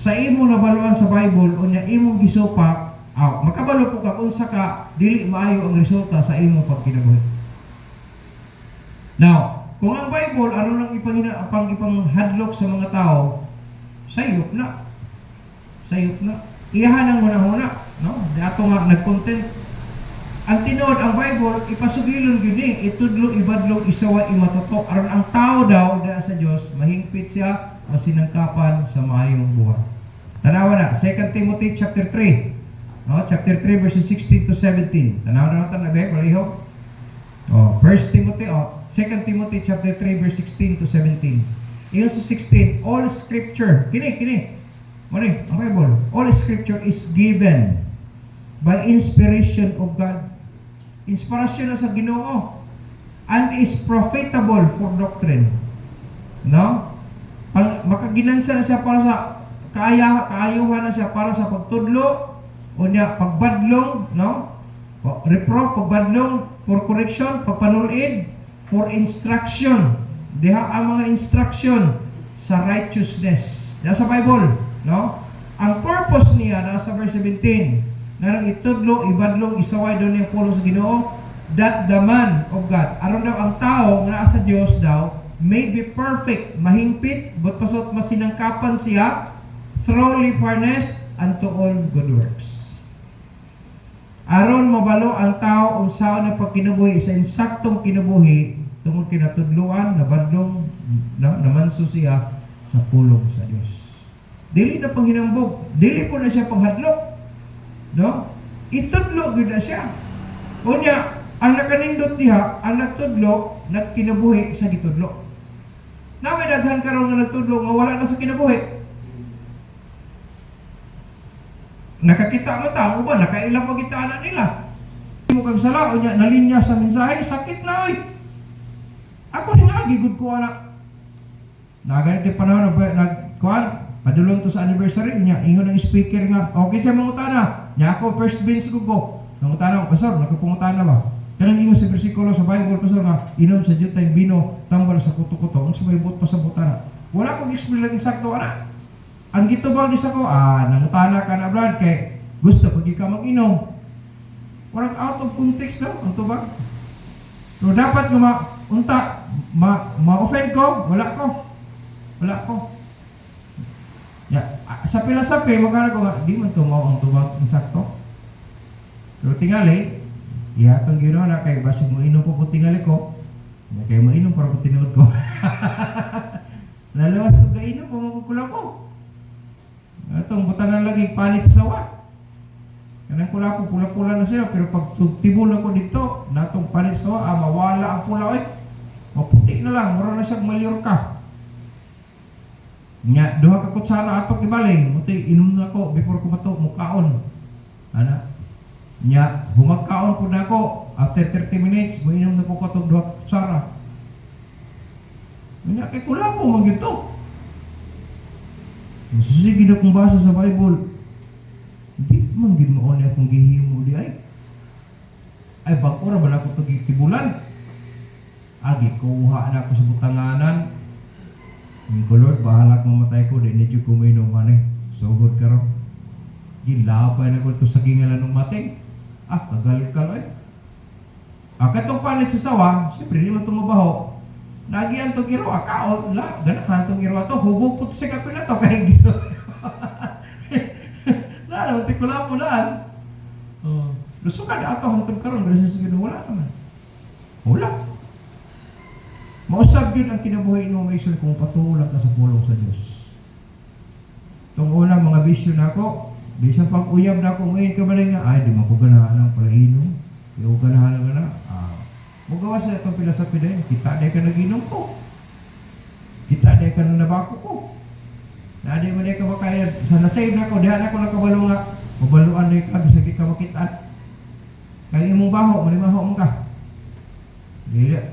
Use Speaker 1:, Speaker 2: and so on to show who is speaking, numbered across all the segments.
Speaker 1: sa imong nabaluan sa Bible unya imong gisupak, makabalo po ka kung saka dili maayo ang resulta sa imong pagkinabuhi. Now, kung ang Bible ano lang ipanghadlok sa mga tao, sayop na. Sayop na. Iyahan ang una-una, no? Di ato nga nag-content. Ang tinuod ang Bible ipasugilon gyud ni itudlo ibadlong isawa imatutok aron ang tao daw diha sa Dios mahingpit siya masinangkapan sa maayong buhay. Tanawa na 2 Timothy chapter 3. No, chapter 3 verses 16 to 17. Tanawa na natin na ba paliho? 1 Timothy 2 Timothy chapter 3 verse 16 to 17. Iyon sa 16, all scripture, kini. Mali, ang Bible, all scripture is given by inspiration of God. Inspirasyon na sa Ginoo and is profitable for doctrine. No? Makaginansa na siya para sa kaayuhan na siya para sa pagtudlo o niya pagbadlong, no? Reproof, pagbadlong, for correction, pagpanulid, for instruction. Diha ang mga instruction sa righteousness. Diha sa Bible, no? Ang purpose niya nasa verse 17. Narang itudlo, ibadlong, isaway doon yung pulo sa Ginoo, that the man of God, aron daw ang tao nga sa Dios daw, may be perfect, mahingpit, but pasot masinangkapan siya, thoroughly furnished unto all good works. Aron mabalo ang tao unsaon ang pagkinabuhi sa insaktong kinabuhi tungod kinatudluan, nabadlong, namanso siya sa pulong sa Dios. Dili na panghinambog, dili po na siya panghadlok. No? Itudlo gud na siya. Unya, ang nakanindot diha, ang nagtudlo, nagkinabuhi sa gitudlo. Namin daghan karon nga nagtudlo nga wala na sa kinabuhi. Nakakita mo tao ba? Nakailang pagitaan nila. Mo kang sala, unya, nalinya sa mensahe, sakit na oy. Ako rin lagi gud ko anak. Naganit yung panahon na nagkuhan. Padulong to sa anniversary niya, ingon ang speaker nga, okay siya mangutana. Niya ako first bench ko. Nangutana ko, Pastor, nagpapungutana ba? Kanang ingon sa bersikulo sa Bible, Pastor, nga, inom sa jutay bino, tambal sa kuto-kuto. Ang sumaybot pa sa butana. Wala akong explain lang eksakto, anak. Ang gitubang isa ko, nangutana ka na, Brad, kay gusto, pag ikaw mag-inom. Walang out of context daw, ang tubag. So, dapat nga ma-offend ko, wala ko. Ya, sa philosophy, magkano ko nga, di man tumaw ang tubag insakto. Pero tingali, itong ginawa na kay basig mo inom ko tingali ko, kaya mo inom para ko tinuod ko. Nalawas ko inom, pumagkukulang ko. Itong butangan lagi, palit sa sawa. Kanang kula ko, pula-pula na siya, pero pag tibula ko dito, natong palit sa sawa, mawala ang pula, maputi na lang, mura na siyang malyor ka. Nya duha ka kutsara atok gibaling, muti inom na ko before ko mato mukaon. Ana. Nya humagkaon pud nako after 30 minutes, mo inom na ko katong duha ka kutsara. Nya kay kula ko man gito. Sige na kung basa sa Bible. Di man gid mo oni akong gihimo di ay. Ay bagora ba ako to tibulan? Agi kuha na ako sa butanganan. Lord, bahala kung mamatay ko, di medyo kuminom man sugod ka rin. Gilapay na ko ito sa gingalan ng matay. Kagalit ka lang katong palit sa sawa, siyempre di man tumabaho. Nagiyan itong iro, kaon, ganahan itong iro ito, hubog po sa kapila ito, kaya giso. Lalo, tikula mo lang. Lusukan na ito, hantong karon, pero sa wala naman. Wala. Mausap yun ang kinabuhay innovation kung patulang ka sa pulong sa Diyos. Itong unang mga bisyo na ako, bisang pag-uyab na ako, ngayon ka ba nga, ay, di man ko ganahan ng palainom. Di ko ganahan ng gana. Magawa sa itong philosophy na yun, kita na ka nag-inom ko. Kita na ka nabako ko. Na di mo na ka makaya, sa nasave na ako, dihan ako nakabalo nga, mabaluan na ka, bisa ka makitaan. Kaya imong baho, malimaho mo ka.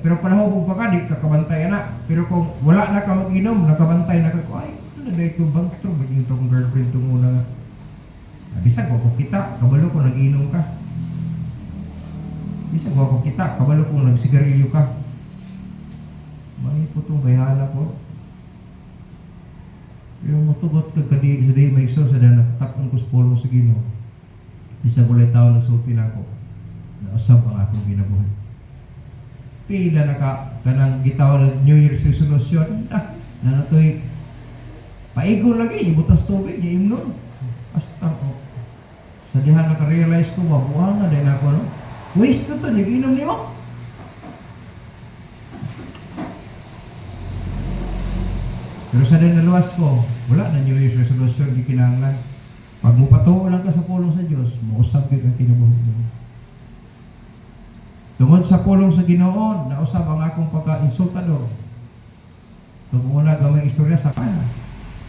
Speaker 1: Pero panahon pa ka, di kakabantay na. Pero kung wala na ka mag-inom, nakabantay na ka, ay, ano na ito bang ito? Maging itong girlfriend itong muna nga. Bisag ko kita, kabalo ko nag-inom ka. Bisag ko kita, kabalo ko nagsigarilyo ka. May po itong bayala ko. Yung matugot ka kadi may iso sa dana takon ko sa pulong sa Ginoo. Isa bulay taon nagsulti na ako. Nausab ang akong ginabuhi. Pila na ka kanang gitawag na New Year's resolution. Na natoy paigo lagi ibutas tubig ni imnon. Hasta ko. Sa dihan naka-realize ko wabuang na dahil ako no. Waste ko to, nag-inom niyo. Pero sa din naluwas ko, wala na New Year's resolution, di kinahanglan. Pag mo patuo lang ka sa pulong sa Diyos, mausap yun ang kinabuhi mo. Tungod sa pulong sa Ginoo, nausap ang akong pagka-insultador. Tungod na gamay istorya sa kanya,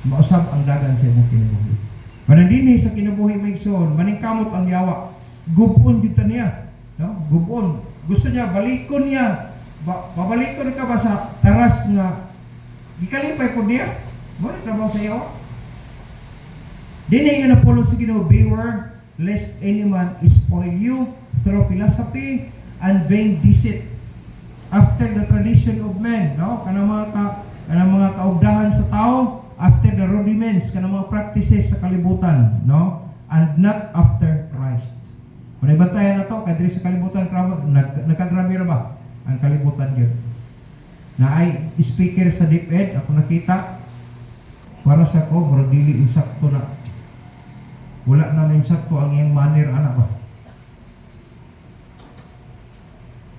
Speaker 1: mausap ang dagan sa imong kinabuhi. Panandini sa kinabuhi may igsoon, maningkamot ang yawa. Gubon dito niya. No? Gubon. Gusto niya, balikon niya. Babalikon ka ba sa taras nga gikalipay po niya? Mo trabaho sa iyo. Dili nga napulong sa Ginoo, beware lest any man spoil you through philosophy and vain deceit after the tradition of men, no? Kanang mga kaugdahan sa tao, after the rudiments, kanang mga practices sa kalibutan, no? And not after Christ. Kung ibatayan na to, kadiri sa kalibutan, nagkagrabe ra ba ang kalibutan yun? Na ay speaker sa DepEd, ako nakita, para sa ko, bro, dili insakto na. Wala na insakto ang iyang manner, anak ba?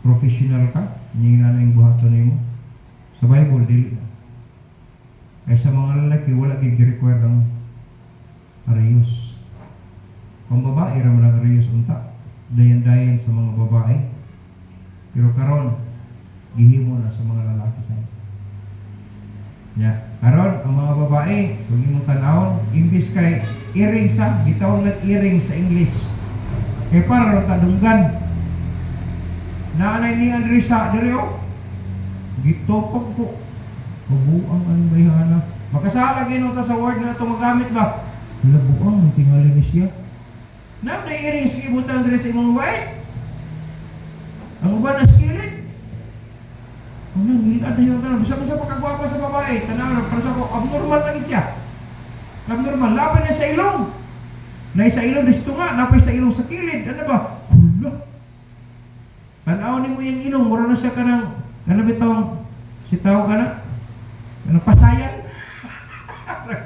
Speaker 1: Professional ka, hindi na yung buhaton mo. Sa Bible, dili na. Kaya sa mga lalaki, wala gi-require ang arayos. Kung babae, raman ang arayos unta. Dayan-dayan sa mga babae. Pero karon gihimo na sa mga lalaki sa karon ang mga babae kung imong tan-awon imbis kay earrings sa bitawon ng earrings sa English kay para kadunggan naanay ni Andresa diri gitopog ko buang ang bayhana makasala Ginoo ta sa word na ito magamit ba labuang ang tingali ni siya na earrings ibutang diri sa imong babae ang uban na skillet. Hindi ada yung tanong. Bisa ko sa pagkagwapa sa babae. Tanang, para sa ko, abnormal na siya. Abnormal. Laban niya sa ilong. Na sa ilong, disto nga. Napay sa ilong sa kilid. Ano ba? Hulo. Tanaw ni mo yung ilong. Mura na siya ka ng, ano bitawang, si tao ka na? Ano, pasayan?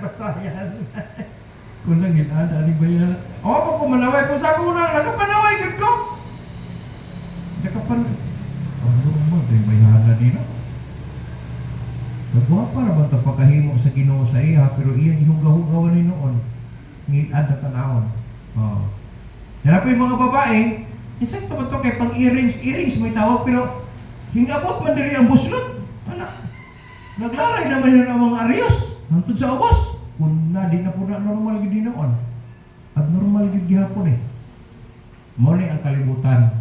Speaker 1: Pasayan. Kung lang ginada, ano ba yan? O, pa ko malaway. Kung sa ko na, nakapanaway ka ko. Nakapanaway. Ano mo, ito yung bayhana nila. Nagwapa na ba ito pagkahimo sa Ginoo sa iya, pero iyan ihugaw-hugawan ni noon. Ngilad na tanawon. Yan yung mga babae, insakto ba ito kay pang earrings may tawag, pero hingabot man diri ang buslot. Anak, naglaray naman yun ang mga aryos. Hantod sa ubos. Kung na, di na po na normal yun noon. Abnormal yun gihapon eh. Muli ang kalibutan.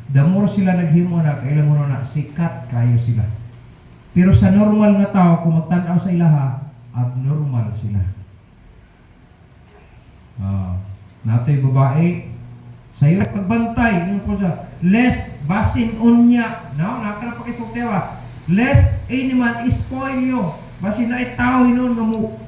Speaker 1: The more sila naghimo na, kailan mo na sikat kayo sila. Pero sa normal na tao, kung magtanaw sa ilaha, abnormal sila. Nato'y babae, sa iyo pagbantay, yung po siya, lest basin unya, no? Nakakala pa kayo sa tewa, lest any man spoil you. Basin na itaw hinon nga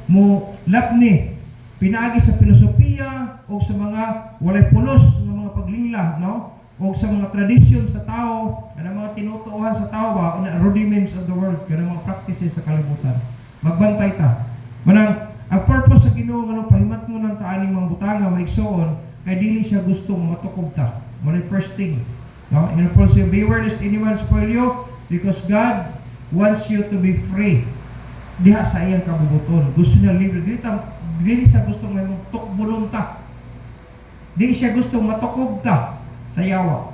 Speaker 1: mo lapni, pinaagi sa filosofiya o sa mga walay pulos ng mga paglingla, no? O sa mga tradisyon sa tao, kana mga tinutuuhan sa tao ba, rudiments of the world, kana mga practices sa kalibutan. Magbantay ta. Manang, ang purpose sa Ginoo nga pahimat mo ng taaning mga butanga, maigsoon, kay dili siya gustong matukob ta. Muna first thing. No? In Paul says, beware lest anyone spoil you, because God wants you to be free. Diha sa iyang kabubuton. Gusto niya libre. Dili siya gustong may tukbulon ta. Dili siya gustong matukob ta sa yawa.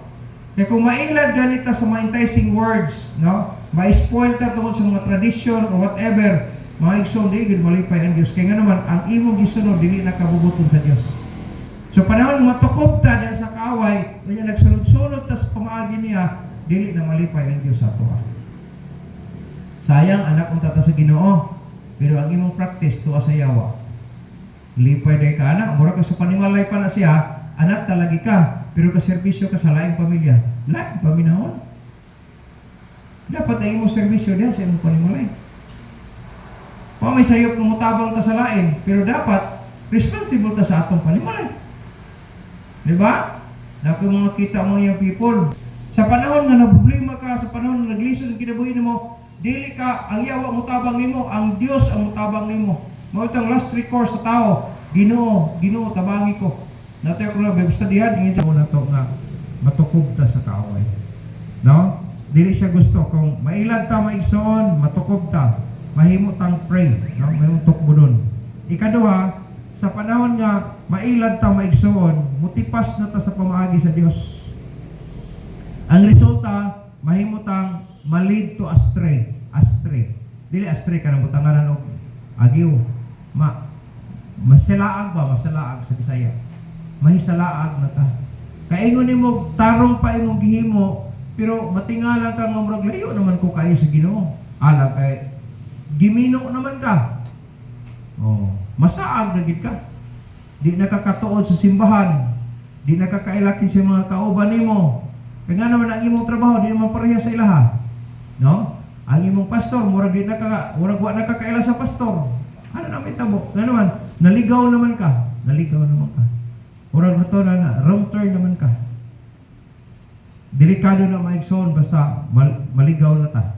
Speaker 1: Kaya kung mailad ganita sa mga enticing words, no? Ma-spoil ka tungkol sa mga tradition or whatever, mga igsoon, di malipay ang Diyos. Kaya nga naman, ang imong gisunod, dili nakabubuton sa Diyos. So panahon matukog ta dahil sa kaaway, kanya nagsulod-sulod ta sa pamaagi niya, dili na malipay ang Diyos sa tuwa. Sayang, anak kong tata sa Ginoo, pero ang imong practice tuwa sa yawa. Lipay dahil ka anak, mura ka sa panimalay pa na siya, anak talagi ka, pero kaservisyo ka sa laing pamilya. Laing paminahon. Dapat ay imong servisyo diyan sa imong panimalay. Wa may sayop nga mutabang ta sa lain, pero dapat responsible ta sa atong panimalay. Di ba? Na kung mga kita mo yung people, sa panahon nga naproblema ka, sa panahon nga naglison kinabuhi nimo, dili ka ang yawa mutabang nimo, ang Dios ang mutabang nimo. Mao itong last recourse sa tao. Ginoo, Ginoo tabangi ko. Nato ko na basta dihan ingit mo na to nga matukob ta sa kaaway. No? Dili siya gusto kung mailad ta maigsoon, matukob ta, mahimo tang pray, no? Mahimo tukbudon. Ikaduha, sa panahon nga mailad ta maigsoon, mutipas na ta sa pamaagi sa Dios. Ang resulta, mahimo tang malid to astray. Dili astray ka ng butanganan og agiw. Masalaag ba? Masalaag sa Bisaya. Mahisalaag na ta. Kaingon nimo tarong pa imong gihimo, pero matingalan kang mamrog layo naman ko kayo sa Ginoo. Ala kay gimino naman ka. Oh, masaag na gid ka. Di nakakatuod sa simbahan. Di nakakailaki sa mga kauban nimo. Kaya nga naman ang imong trabaho, di naman pareha sa ilaha. No? Ang imong pastor, murag wa nakakaila sa pastor. Ano na may tabo? Nga naman, naligaw naman ka. Murag na to na wrong turn naman ka. Delikado na maigsoon, basta maligaw na ta.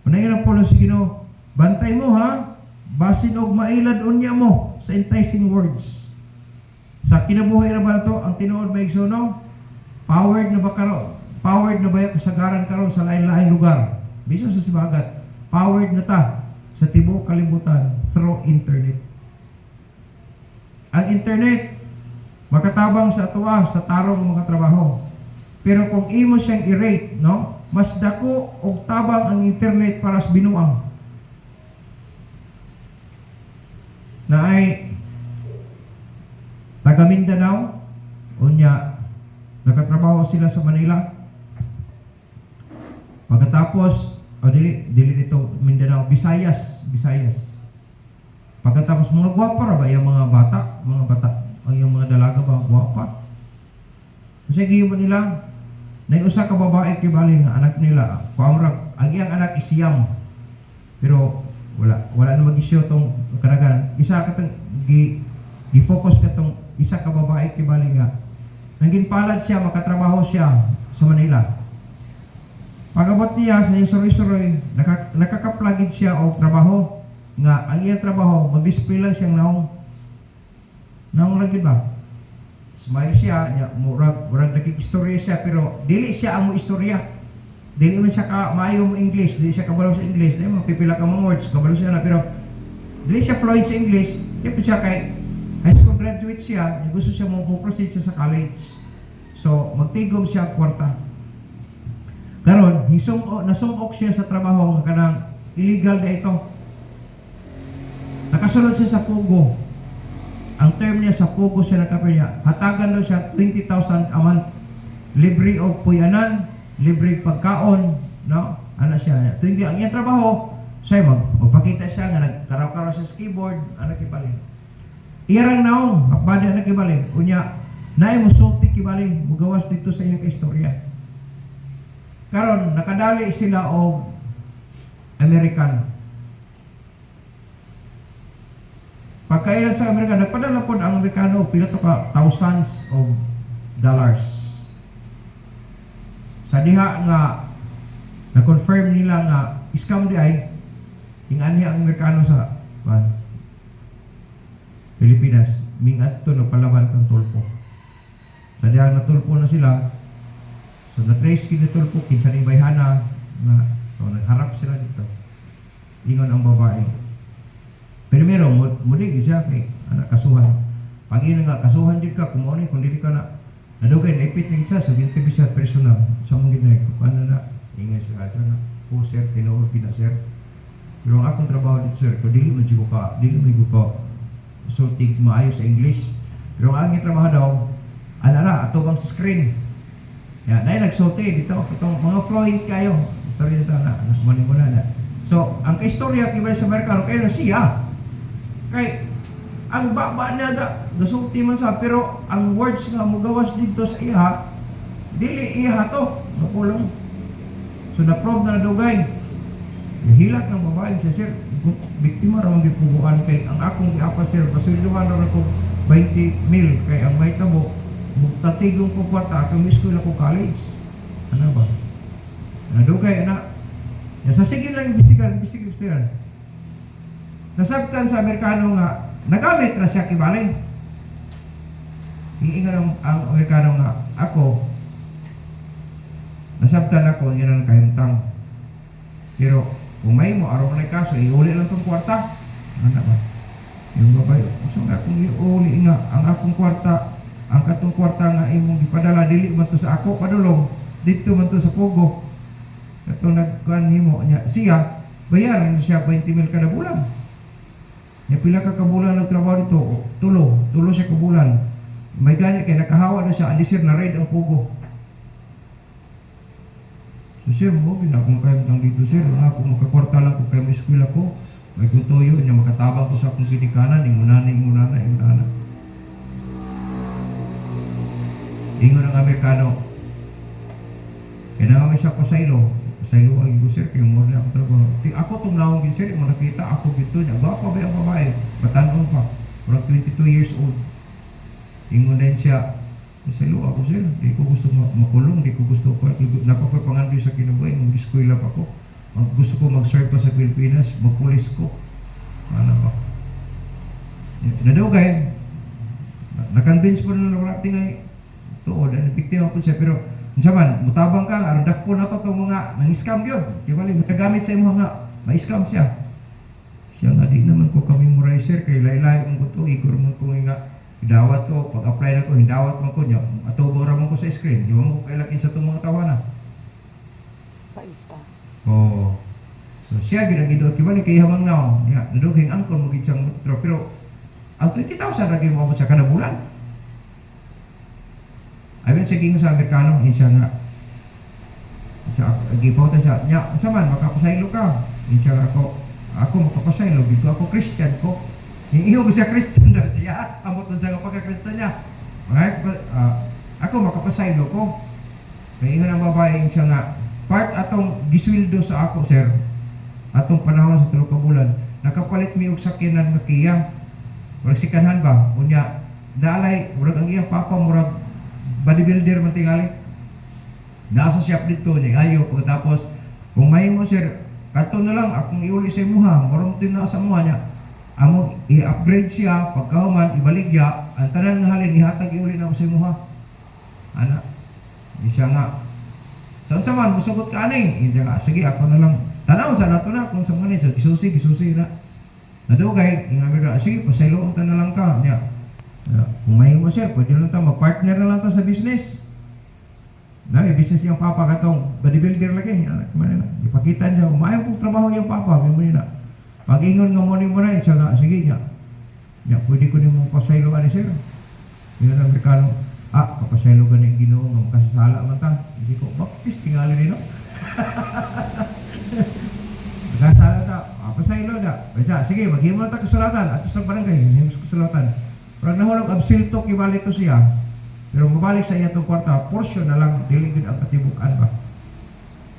Speaker 1: Panayin ang polo si Ginoo, bantay mo ha, basin og mailad unya mo sa enticing words. Sa kinabuhay na ba ito, ang tinuod maigsoon no? Powered na ba yung kasagaran karon sa lain-lain lugar? Bisan sa sibagat, powered na ta sa tibuok kalibutan through internet. Ang internet, makatabang sa atuwa sa tarong mga trabaho. Pero kung imo siyang i-rate, no? Mas dako og tabang ang internet para sa binuang. Na ay taga Mindanao, unya nakatrabaho sila sa Manila. Pagkatapos, dili dito Mindanao, Visayas. Pagkatapos mga gwapa ra ba yung mga bata, yung mga dalaga ba gwapa? Kasi giyon nila, nay usa ka babae kibali nga anak nila, pamrag ang iyang anak isiyam. Pero wala na mag-isyo tong kanagan. Isa ka tong gi-focus ka tong isa ka babae kibali nga naging palad siya, makatrabaho siya sa Manila. Pag-abot niya sa suroy-suroy, nakakaplagid siya o trabaho nga ang iyang trabaho, mag-display lang siyang naong lagi ba? Smile siya, murag nagkikistorya siya, pero dili siya ang mo istorya. Dili man siya ka maayo mo English, dili siya kabalo sa English, dili mapipila ka mga words, kabalo siya na, pero dili siya fluent sa English, kaya siya kay high school graduate siya, gusto siya mo proceed siya sa college. So, magtigom siya kwarta. Karon, nasumok siya sa trabaho nga kanang illegal na ito. Nakasunod siya sa Pugo. Ang term niya sa Pugo siya nakapirya. Hatagan daw siya 20,000 a month. Libre o puyanan, libre pagkaon, no? Ano siya. Tuwing ang iyang trabaho, siya magpakita siya nga nagkaraw-karaw sa keyboard, anak ipaling. Iyarang naong, akbada na kibali. Unya, naay mo sulti kibali, mugawas dito sa iyong istorya. Karon, nakadali sila o American. Pagkailan sa American, nagpadala po ang Amerikano, pila to ka thousands of dollars. Sa diha nga, na-confirm nila nga, scam di ay, ingani ang Amerikano sa Pilipinas, mingat to nagpalaban ng tulpo. Sa diyang natulpo na sila, so na-trace kini tulpo, kinsa ni bayhana, na so, nagharap sila dito. Ingon ang babae. Primero, mulig siya kay anak kasuhan. Pag ina nga, kasuhan din ka, kung dili ka na, nadugay, naipit ng isa, sabihin ka bisa personal. Sa mong ginay, kung ano na, ingay siya, na, po sir, tinuod, pina sir. Pero ang akong trabaho dito sir, kung dili mo ka, sultig maayo sa English. Pero ang aking trabaho daw, alara, atubang sa screen. Yan, dahil nagsulti dito, itong mga flowing kayo. Story nito na, muna na. So, ang kaistorya kibay sa Amerikano, kayo na siya. Kay, ang baba niya nasulti man sa, pero ang words nga mugawas dito sa iha, dili iha to, napulong. So, na-prove na nadugay. Hilat ng babae siya, sir. Biktima ramang gipuguan kay ang akong giapa, sir. Pasulduhan raw ko 20 mil kay ang may tabo. Tatigong ko kwarta, kung school ako college. Ano ba? Nadugay, anak. Sa sige lang bisigan. Nasabtan sa Amerikano nga, nagamit na siya kibalay. Iingan ang Amerikano nga, ako, nasabtan ako, yun ang kayuntang. Pero, kung may mo, araw na kaso, iuli lang itong kwarta. Ano ba? Yung babae, so nga kung iuli nga, ang akong kwarta, ang katong kwarta nga imong ipadala, dili man to sa ako, padulong, dito man to sa Pugo. Katong nagkuhan mo niya, siya, bayaran siya 20 mil kada bulan. Niya pila ka kabulan nagtrabaho dito, tulo siya kabulan. May ganit kay nakahawa na siya, alisir na raid ang Pugo. So sir, mo, akong kayang dito sir, kung makakwarta lang kung kayo may school ako, may kutuyo, niya makatabang ko sa akong kinikanan, ingunana. Ingon ang Amerikano, kaya naman siya pasaylo ang ibo sir, kaya mo na ako trabaho. Ako itong naong sir, mo nakita ako dito niya, ba pa ba ang babae, batanon pa, parang 22 years old. Ingon din siya, pasaylo ako sir, di ko gusto makulong, di ko gusto pa, napapapangandoy sa kinabuhay, mag-eskwela pa ko. Gusto ko mag-serve pa sa Pilipinas, mag-police ko. Ano ba? Nadugay, na-convince ko na narating ay tuod, biktima ko siya, pero saman, mutabang ka, aradak po na ito itong mga nang-scam yun. Di ba, nagagamit sa imo nga, ma-scam siya. Siya nga, di naman ko kami memorizer, kay laylay kong ko ito, igor mo ko nga, hidawat ko, pag-apply na ko, hidawat mo ko niya, atubang ramon ko sa screen, di mo ko kailakin sa itong mga tawanan.
Speaker 2: Paita.
Speaker 1: Oo. So siya ginagidot, di ba, ni kay hamang naon, naduging angkon mo gitsang mutro, pero ang 20,000 lagi mo sa kanabulan. Ayun siya gingo sa Amerikano, siya nga, gipautan siya, niya, saman, makapasaylo ka. Siya ako makapasaylo, dito ako Christian ko. Iyo ko siya Christian na siya, amot nun siya pagka-Christian niya. Ako makapasaylo ko. Kaya ingon ang babae siya nga, part atong giswildo sa ako, sir, atong panahon sa 3 ka bulan, nakapalit mi og sakyanan nga Kia. Murag sikanhan ba? Unya, dalay, murag ang iyang papa, murag bodybuilder man tingali. Nasa shop dito niya, ayo. Pagkatapos, kung may mo sir, kato na lang, akong iuli sa imuha, marong din na sa muha niya. Amo, i-upgrade siya, pagkahuman, ibaligya, ang tanan nga halin, ihatag iuli na sa imuha. Ana, di siya nga. Saan sa man, musugot ka ani? Hindi nga, sige, ako na lang. Tanaw sa nato na, kung sa mga niya, gisusi na. Nadugay, ingamit na, sige, pasayloon ta na lang ka. Niya, kung may mo sir, pwede lang tayo, mag-partner na lang tayo sa business. May business yung papa katong bodybuilder lagi. Ipakita niya, umayang kong trabaho yung papa, may mo na. Pag-ingon nga mo na, siya nga, sige niya. Pwede ko niyo mong pasaylo ani sir. Yung Amerikano, kapasaylo ka na yung Ginoo, nga makasasala man ta. Hindi ko, bakit tingali nino? Makasasala ta, pasaylo na. Sige, maghimo na ta kasulatan, ato sa barangay, maghimo sa kasulatan. Pero nahulog absilto, kibalik to siya. Pero mabalik sa iya itong kwarta, portion na lang, diligid ang katibukan ba?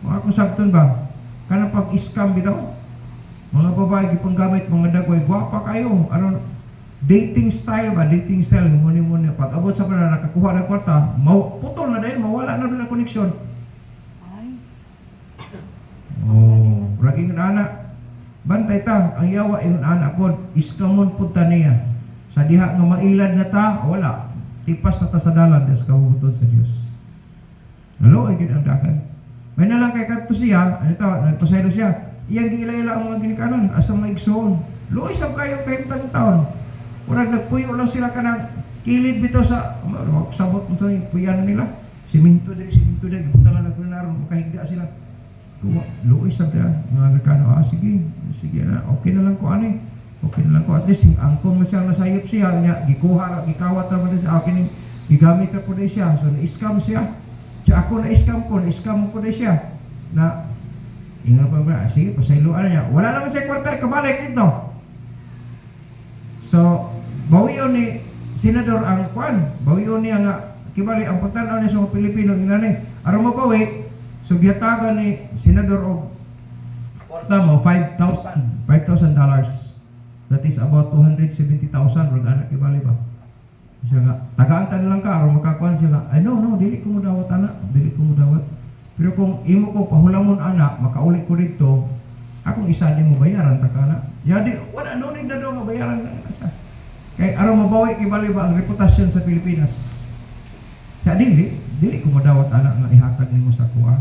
Speaker 1: Mga kusabton ba? Kana pag-scam bitaw? Mga babae, ipanggamit, mga dagoy, gwapa kayo. Ano, dating style ba? Dating style, muni-muni. Pag abot sa pala, nakakuha ng kwarta, putol na dahil, mawala na doon ang koneksyon.
Speaker 2: Ay.
Speaker 1: Raging anak. Bantay ta, ang yawa yung anak ko, iskamon punta niya. Sa diha nga mailad na ta, wala. Tipas na ta sa dalan, des kahubuton sa Diyos. Nalo, ay ang dakan. May nalang kay kanto siya, nagpasaylo siya, iyang gila-ila ang mga ginikanan, asang maigsoon. Lo, isang kayo kayo taon. Urag nagpuyo lang sila ka ng kilid bito sa, sabot mo ito yung puyan nila. Siminto din, ipunta nga nagpunaro, makahigda sila. Lo, isang kayo, mga ginikanan, sige na, okay na lang ko ani. Okay na lang ko, at least ang kung masyang nasayop siya niya, gikuha, gikawat naman din sa akin, gigamit ka po din siya, so na-scam siya. Siya ako na-scam ko din siya. Na, ingat pa ba, sige, pasayluan niya. Wala naman siya kwarta, kabalik dito. So, bawiyon ni Senador ang kwan, bawiyon niya nga, kibali, ang pagtanaw niya sa mga Pilipino, inanay, araw mabawi, so giyatagan ni Senador o Kwarta mo, $5,000. That is about 270,000. Rag anak ibali ba? Siya nga, tagaan lang ka, aron makakuan siya nga, ay no, dili ko mo dawat anak, dili ko mo dawat. Pero kung imo ko pahulamon anak, makaulit ko dito, akong isa din mo bayaran ta kana. Ya di wala no need na daw mabayaran na sa. Kay aron mabawi ibali ba ang reputasyon sa Pilipinas. Sa dili ko madawat anak nga ihatag nimo sa kuha.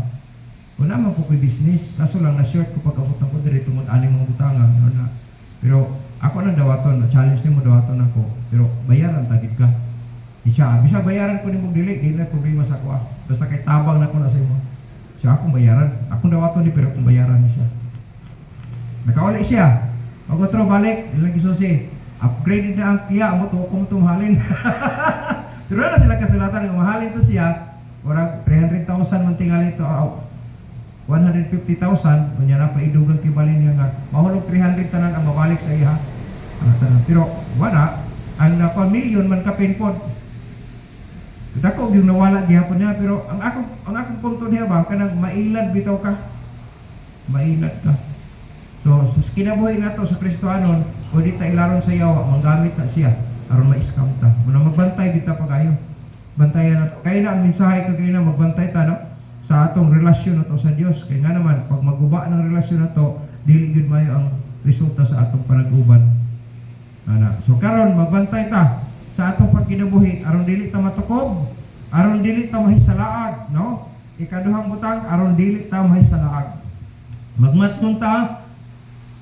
Speaker 1: Wala man ko business, kaso lang na short ko pagabot ko diri tungod ani mga butangan na. Pero ako nang dawaton, na-challenge nimo dawaton ako. Pero bayaran tagid ka. Isa bayaran ko nimo dili na problema sa kuha. Basta kay tabang na ko na sa imo. Siya akong bayaran. Akong dawaton di pero akong bayaran ni siya. Nakauli siya. Pag otro balik, ilang gisusi. Upgraded na ang kiya, amo to kung tumahalin. Pero na sila kasulatan ng mahalin to siya. Orang 300,000 man tingali to 150,000 unya na pa idugang kibalin niya nga mahulog 300 tanan ang mabalik sa iya. Pero wala ang na million man ka pinpod. Dako yung nawala gihapon niya pero ang akong punto niya ba kanang mailad bitaw ka. Mailad ka. So sa kinabuhi nato sa Kristohanon o di ta ilaron sa yawa manggamit na siya aron ma-scam ta. Muna magbantay kita pagayo. Bantayan nato. Kaya na ang mensahe ko kayo na magbantay ta no? Sa atong relasyon nato sa Dios. Kaya nga naman pag maguba ng relasyon nato dili gud mayo ang resulta sa atong panag-uban. So karon magbantay ta sa atong pagkinabuhi aron dili ta matukob, aron dili ta mahisalaag, no? Ikaduhang butang aron dili ta mahisalaag. Magmatnon ta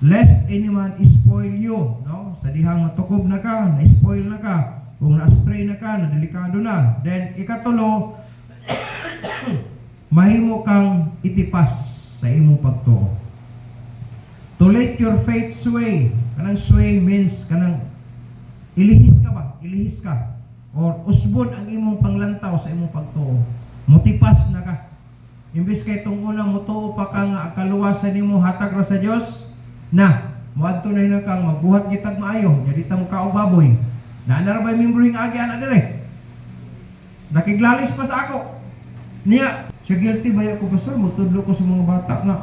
Speaker 1: lest any man spoil you, no? Sa dihang matukob na ka, na-spoil na ka, kung na-astray na ka, na delikado na. Then ikatulo mahimo kang itipas sa imong pagtuo. To let your faith sway. Kanang sway means kanang ilihis ka ba? Ilihis ka. Or usbon ang imong panglantaw sa imong pagtuo. Motipas na ka. Imbis kay itong unang mutuo pa ka nga akaluwasan nimo hatag ra sa Dios na moadto na hinang kang magbuhat gitag maayo. Jadi ta mo kaubaboy. Naana ra ba membrohing agi ana dire? Nakiglalis pa sa ako. Niya, siya guilty ba ako pastor? Mutudlo ko sa mga bata nga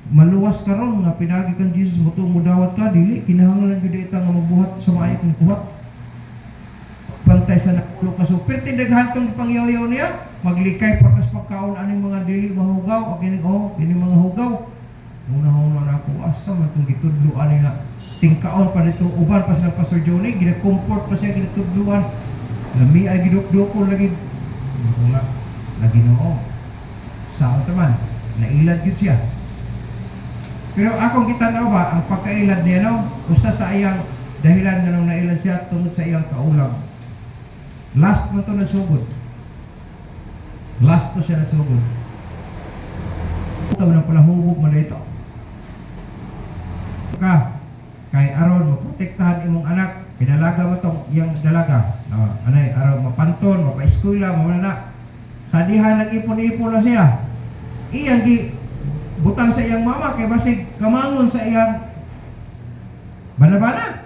Speaker 1: maluwas ka ron nga pinagi kang Jesus mo dawat ka dili kinahanglan gid ita nga magbuhat sa maayo kung buhat bantay sa nakulo ka so perti daghan tong pangyaw-yaw niya maglikay pakas pagkaon aning mga dili mahugaw o kini mga hugaw una na ako asa man tong gitudloan ni nga tingkaon pa dito uban pa sa Pastor Johnny gina-comfort pa siya ginatudluan lami ay gidukdukon lagi nga na Ginoo. Sao taman, nailad yun siya. Pero akong kitanaw ba, ang pagkailad niya no, usa sa iyang dahilan nga nung nailad siya tungod sa iyang kaulang. Last mo to nagsugod. Last to siya nagsugod. Ito na pala hubog mo na ito. Kay aron maprotektahan imong anak, pinalaga mo tong iyang dalaga. Anay, aron mapanton, mapa-eskwela, mawala. Sa diha nag-ipon-ipon na siya. Iyang butang sa iyang mama kay basig kamangon sa iyang bana-bana.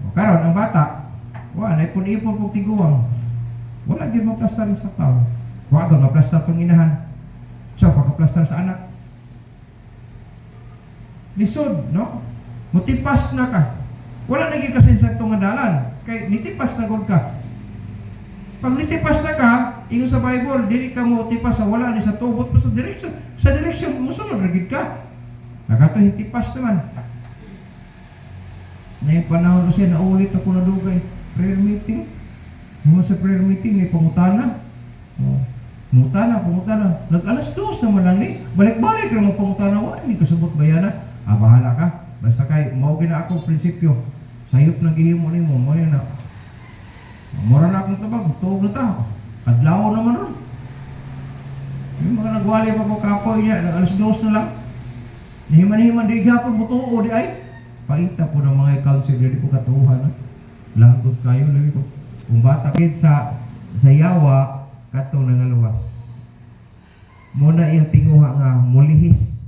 Speaker 1: O karon ang bata, wala ipon-ipon pug tiguang. Wala gyud maplastar sa tao. Wa gyud maplastar tong inahan. So pagkaplastar sa anak. Lisod, no? Mutipas na ka. Wala naging kasinsag tong dalan. Kay nitipas na gud ka. Pag nitipas na ka, ingon sa Bible, dili ka mo tipas sa wala ni sa tubot pa sa direksyon. Sa direksyon mo sunod ragid ka. Nakato hitipas naman. Na panahon ko siya naulit ako na dugay prayer meeting. Mo sa prayer meeting ni pangutana. Pangutana. Nag-alas 2 naman lang ni. Balik-balik ra mo pangutana wa ni kasubot bayana. Bahala ka. Basta kay mao gina ako prinsipyo. Sayop na gihimo nimo mo na. Mura na akong tabag, tuog na ta. Kadlaw naman ron. Yung mga nagwali pa po kapoy niya, alas 2 na lang. Nihiman-himan, di gapon mo tuo, di ay. Paita po ng mga counsel, di po katuhan. Lagot kayo, lagi ko. Kung bata kid sa yawa, katong nangaluwas. Muna yung tinguha nga, malihis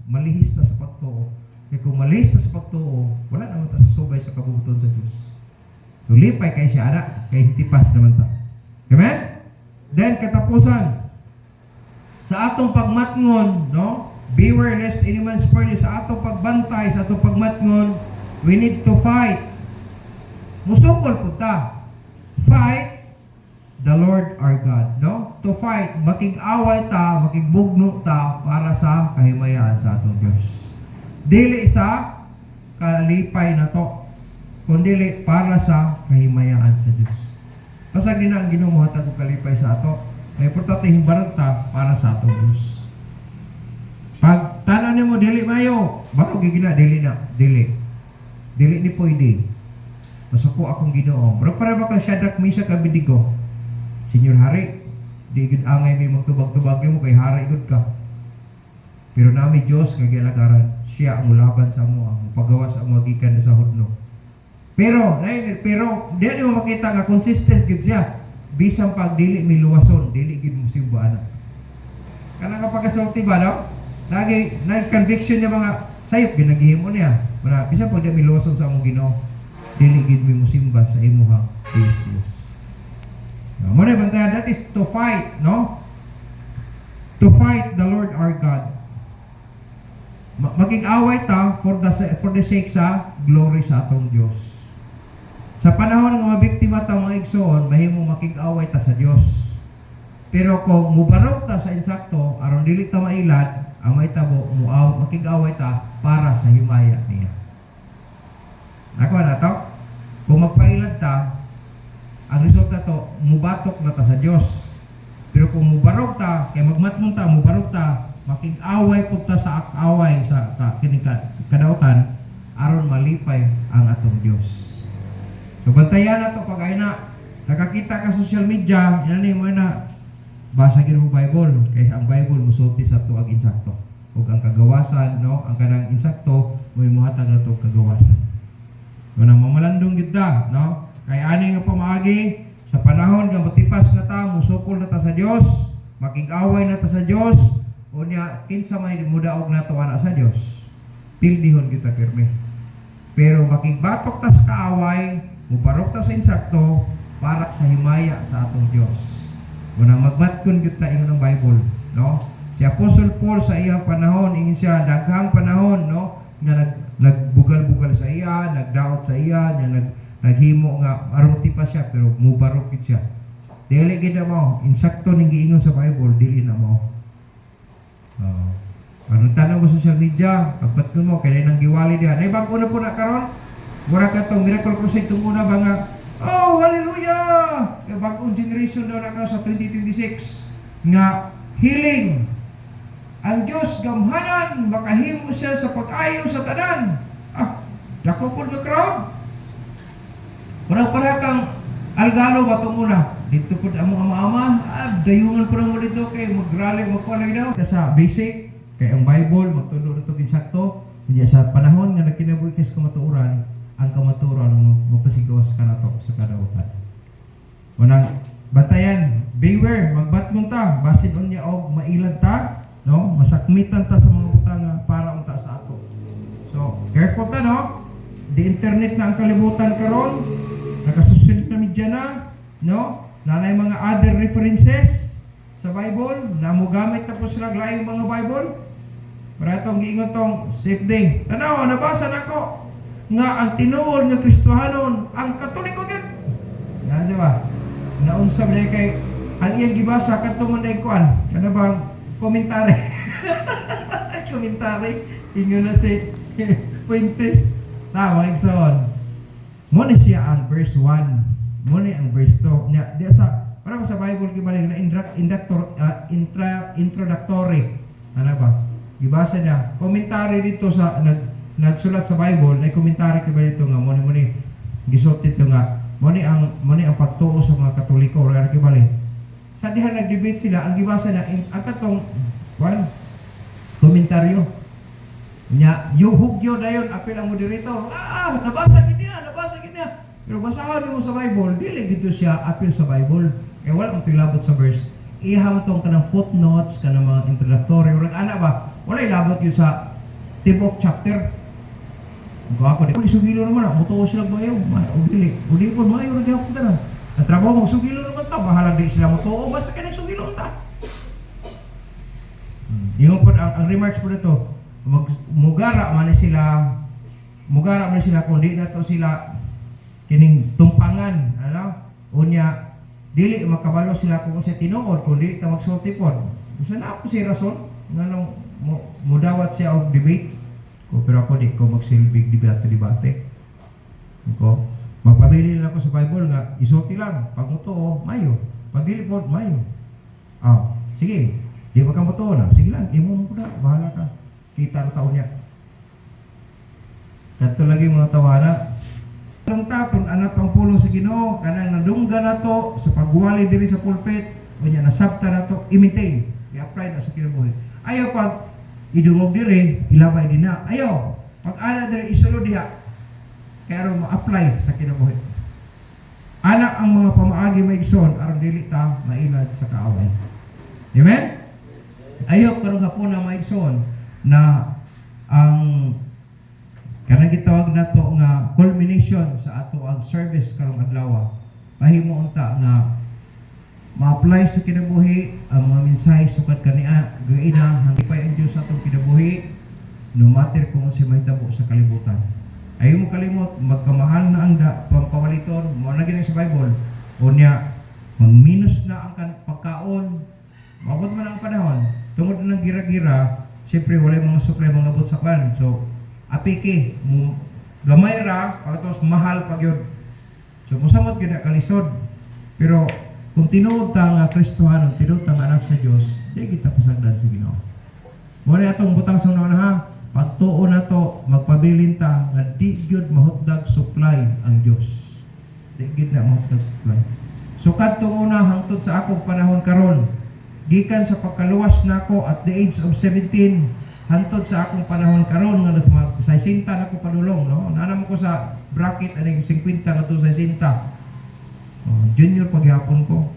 Speaker 1: na sa pagtuo. Kaya kung malihis na sa pagtuo, wala naman ta sa subay sa kabubuton sa Diyos. Tulipay kay siya anak, kay hitipas naman ta. Amen? Then katapusan, sa atong pagmatngon, no? Beware lest any man spurn you. Sa atong pagbantay, sa atong pagmatngon, we need to fight. Musukol po ta. Fight the Lord our God, no? To fight, makig-away ta, makigbugno ta para sa kahimayaan sa atong Diyos. Dili sa kalipay na to, kundi para sa kahimayaan sa Diyos. Pasag din ang Ginoo hatag og kalipay sa ato, may importante himbarag ta para sa atong Diyos. Pag tanan nimo dili mayo, bako gigina dili na, dili ni pwede. Masuko akong Ginoo. Pero para ba ka Shadrach, Meshach, Abednego? Senyor Hari, di gid angay may magtubag-tubag mo kay hari gud ka. Pero nami Dios nga gialagaran, siya ang mulaban sa mo, ang pagawas sa mo gikan sa hudno. Pero di mo makita nga consistent gid siya. Bisan pag dili miluwason, dili gid mo simbahan. Kana nga pagkasulti ba no? Lagi conviction niya mga sayop ginagihimo niya. Mara bisan pag di miluwason sa among Ginoo, dili gid mi musimba sa imuhang Dios. Mo na bantayan, that is to fight, no? To fight the Lord our God. Maging away ta for the sake sa glory sa atong Dios. Sa panahon nga mabiktima ta mga igsoon, mahimo makig-away ta sa Dios. Pero kung mubarog ta sa insakto aron dili ta mailad, ang mahitabo makig-away ta para sa himaya niya. Ako na to, kung magpailad ta, ang resulta to, mubatok na ta sa Diyos. Pero kung mubarog ta, kaya magmatmon ta, mubarog ta, makig-away po ta sa away sa kadautan, aron malipay ang atong Diyos. So bantayan na to pag ay na nakakita ka social media, yan mo na basagin mo Bible, kaya ang Bible musulti sa tuag insakto. O ang kagawasan, no, ang kanang insakto, may muhatag na to kagawasan. So nang mamalandong gida, no? Kaya ani nga pamaagi sa panahon nga matipas na ta, musukol na ta sa Dios, makig-away na ta sa Dios, unya kinsa may mudaog na to ana sa Dios. Pildihon kita pirmi. Pero makigbatok ta sa kaaway, mubarok ta sa insakto para sa himaya sa atong Dios. Unang magmatkon gyud ta ingon ang Bible, no? Si Apostle Paul sa iyang panahon, ingin siya daghang panahon, no? Nga nagbugal-bugal sa iya, nagdaot sa iya, nga naghimo nga aron pa siya pero mubarok gid siya. Dili gid mo insakto ning giingon sa Bible, dili na mo. Anong tanong mo social media, pagpat mo kay nang giwali diha. Nay bang una po na karon? Mura ka tong Miracle Crusade tong una ba nga, oh hallelujah! Kay bagong generation daw na ka sa 2026 nga healing. Ang Diyos gamhanan makahimo siya sa pag-ayo sa tanan. Dako po ka crowd. Para kang algalo ba itong una? Dito po ang mga ama-ama, dayungan po mo dito kay mag-rally, magkuhalay daw. Sa basic, kay ang Bible, magtulo na ito kinsakto. Hindi sa panahon nga nagkinabuhi ka sa kamatuuran, ang kamatuuran mapasigawas ka na ito sa kadautan. Unang batayan, beware, magbatmong ta, basin on niya o mailad ta, no? Masakmitan ta sa mga butang para unta sa ato. So, careful ta, no? The internet na ang kalibutan karon, nakasusunod na media na, no? Nanay mga other references sa Bible, na mo gamit na po sila laing mga Bible. Para itong giingon tong safe day. Tanaw, nabasa na ko nga ang tinuod nga Kristohanon, ang Katoliko yun. Yan siya ba? Naunsab niya kay, ang iyang gibasa, katong na ikuan. Ano bang komentary? Komentary. Ingon na si Puentes. Mga igsoon. Muna siya ang verse 1. Muna ang verse 2. Diya sa, parang sa Bible kibaling na introductory. Ano ba? Ibasa niya. Komentary dito sa, nagsulat sa Bible, na komentary kibaling dito nga, muna gisot dito nga, muna ang pagtuo sa mga Katoliko, o kibaling. Sa dihan nag-debate sila, ang gibasa na, ang katong, komentaryo. Nya, yuhugyo dayon apil ang moderator. Nabasa gid niya. Pero basahan mo sa Bible, dili gito siya apil sa Bible. Kaya wala ang pilabot sa verse. Iha mo tong kanang footnotes, kanang mga introductory, urang ana ba? Wala ilabot yun sa tibok chapter. Kung ako di sugilo naman, mutuo sila bayaw. Dili po maayo ra gyud ta. Ang trabaho mo sugilo naman ta, bahala di sila mutuo basta kanang sugilo ta. Yung po ang remarks po dito, mugara man sila kung di na to sila kining tumpangan, ano? Unya dili makabalo sila kung sa tinuod kung di ta magsulti pod. Usa na ako si rason nganong mudawat siya og debate. Pero ako di ko magsilbig debate. Ko magpabili lang ako sa Bible nga isulti lang pag mutuo mayo, pag dili pod mayo. Sige. Di ba ka mutuo na? Sige lang, imo mo na, bahala ka. Kita ang taon niya. Kato lagi mga tawana. Ang tapon, anak pang pulong sa Ginoo, kanang nadungga na to, sa pagwali diri sa pulpit, o niya, nasabta na to, i-maintain, i-apply na sa kinabuhi. Ayaw pag idungog diri, ilabay din na. Ayaw, pag ana diri, isulo diha, kaya ron ma-apply sa kinabuhi. Anak ang mga pamaagi may ison, aron dili ta mailad sa kaaway. Amen? Ayaw karon nga po na may ison, na ang kanang gitawag na to nga culmination sa ato ang service karong adlaw. Mahimo unta nga ma-apply sa kinabuhi ang mga mensahe sukad kaniya gaina hangipay ang Dios sa atong kinabuhi no matter kung si may tabo sa kalibutan. Ayaw mo kalimot magkamahal na ang pampawaliton mo na gini sa Bible. Unya magminus na ang pagkaon. Mabot man ang panahon tungod na gira-gira, siyempre wala mga supply mga bot sa pan. So apiki gamay ra pagkatapos mahal pag yun. So musamot gyud na kalisod. Pero kung tinuod ta nga Kristohanon, tinuod ta nga anak sa Dios, di kita pasagdan sa Ginoo. Mo na atong butang sa una ha, pagtuo na to magpabilin ta nga di gyud mahutdag supply ang Dios. Di gyud na mahutdag supply. So kadtong una hangtod sa akong panahon karon, gikan sa pagkaluwas nako at the age of 17 hantod sa akong panahon karon nga sa 60 na ko padulong, no? Nanam ko sa bracket aning 50 na to sa 60. Junior paghapon ko.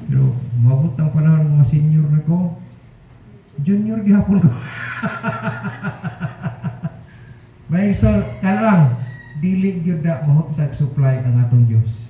Speaker 1: Pero mabot ang panahon mga senior na ko. Junior gihapon ko. May so kalang dili gyud na mahutdag supply ang atong Dios.